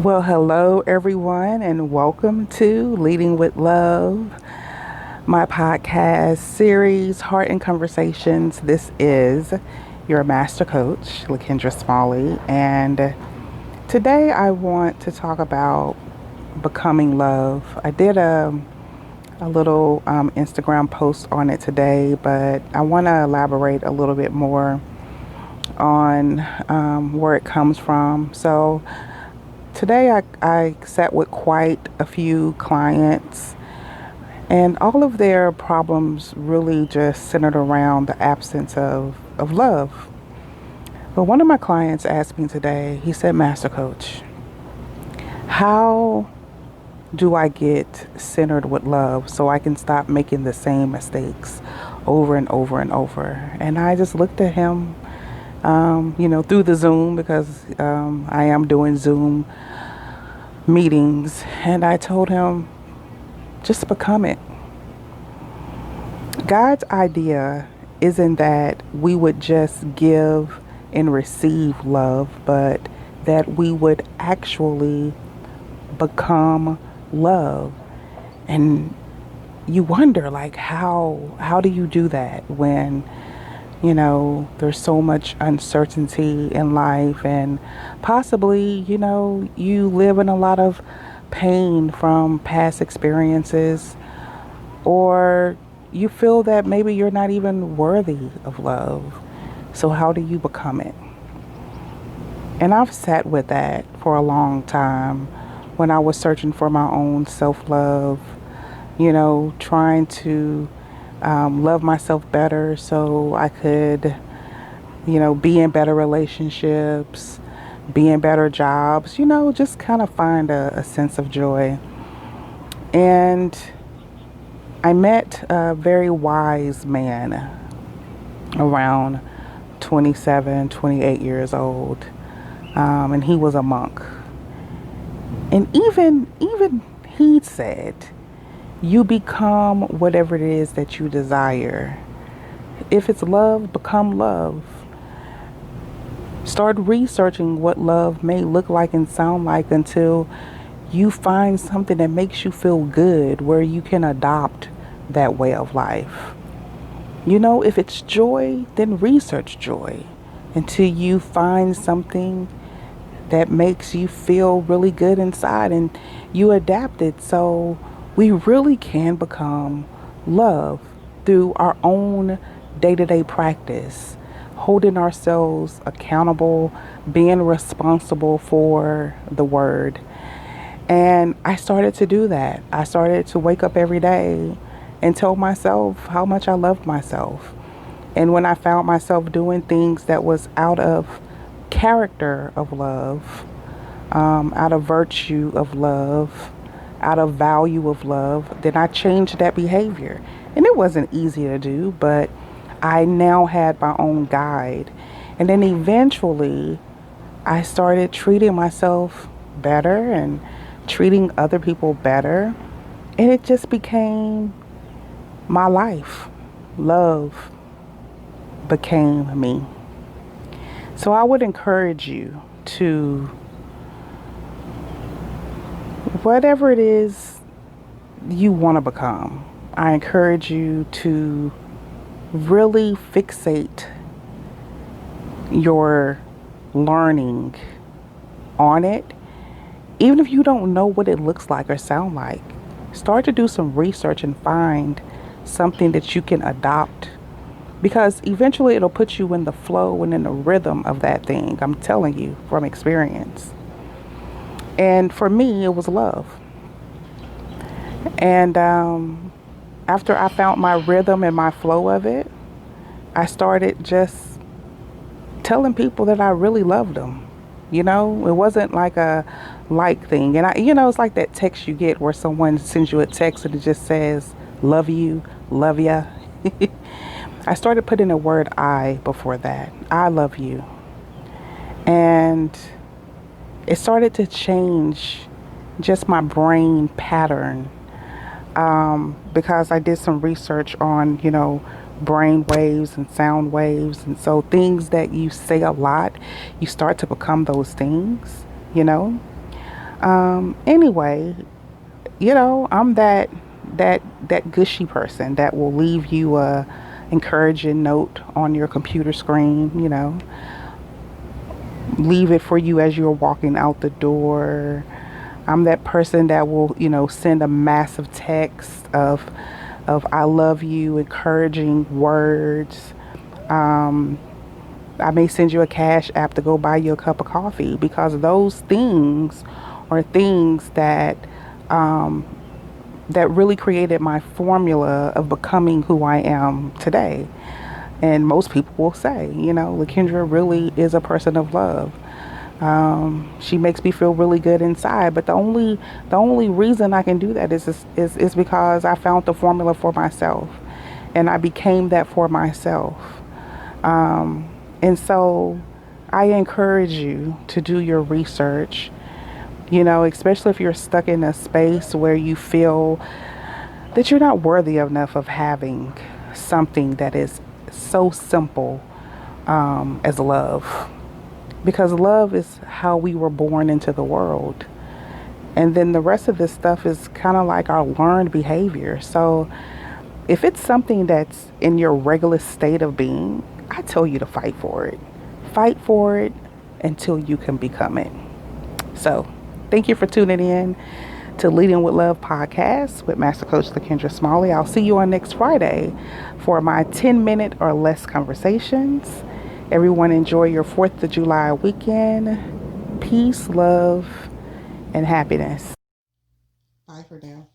Well, hello everyone, and welcome to Leading with Love, my podcast series, Heart and Conversations. This is your master coach, LaKendra Smalley, and today I want to talk about becoming love. I did a little Instagram post on it today, but I want to elaborate a little bit more on where it comes from. So, today I sat with quite a few clients, and all of their problems really just centered around the absence of love. But one of my clients asked me today, he said, Master Coach, how do I get centered with love so I can stop making the same mistakes over and over and over? And I just looked at him, through the Zoom because I am doing Zoom meetings, and I told him, just become it. God's idea isn't that we would just give and receive love, but that we would actually become love. And you wonder, like, how do you do that when there's so much uncertainty in life, and possibly, you live in a lot of pain from past experiences, or you feel that maybe you're not even worthy of love. So how do you become it? And I've sat with that for a long time when I was searching for my own self-love, trying to love myself better so I could, be in better relationships, be in better jobs, just kind of find a sense of joy. And I met a very wise man around 27, 28 years old, and he was a monk. And even he said, you become whatever it is that you desire. If it's love, become love. Start researching what love may look like and sound like until you find something that makes you feel good, where you can adopt that way of life. If it's joy, then research joy until you find something that makes you feel really good inside, and you adapt it so we really can become love through our own day-to-day practice, holding ourselves accountable, being responsible for the word. And I started to do that. I started to wake up every day and tell myself how much I loved myself. And when I found myself doing things that was out of character of love, out of virtue of love, out of value of love, then I changed that behavior. And it wasn't easy to do, but I now had my own guide. And then eventually I started treating myself better and treating other people better. And it just became my life. Love became me. So I would encourage you to, whatever it is you want to become, I encourage you to really fixate your learning on it. Even if you don't know what it looks like or sound like, start to do some research and find something that you can adopt, because eventually it'll put you in the flow and in the rhythm of that thing. I'm telling you from experience. And for me, it was love. And after I found my rhythm and my flow of it, I started just telling people that I really loved them. It wasn't like a like thing. And it's like that text you get where someone sends you a text and it just says, love you, love ya. I started putting the word I before that. I love you. And it started to change just my brain pattern, because I did some research on, brain waves and sound waves. And so things that you say a lot, you start to become those things, Anyway, I'm that gushy person that will leave you a encouraging note on your computer screen, leave it for you as you're walking out the door. I'm that person that will, send a massive text of I love you, encouraging words. Um, I may send you a cash app to go buy you a cup of coffee because those things are things um, that really created my formula of becoming who I am today. And most people will say, LaKendra really is a person of love. She makes me feel really good inside. But the only reason I can do that is because I found the formula for myself, and I became that for myself. And so I encourage you to do your research. Especially if you're stuck in a space where you feel that you're not worthy enough of having something that is so simple as love. Because love is how we were born into the world. And then the rest of this stuff is kind of like our learned behavior. So if it's something that's in your regular state of being, I tell you to fight for it. Fight for it until you can become it. So thank you for tuning in to Leading with Love podcast with Master Coach LaKendra Smalley. I'll see you on next Friday for my 10-minute or less conversations. Everyone enjoy your 4th of July weekend. Peace, love, and happiness. Bye for now.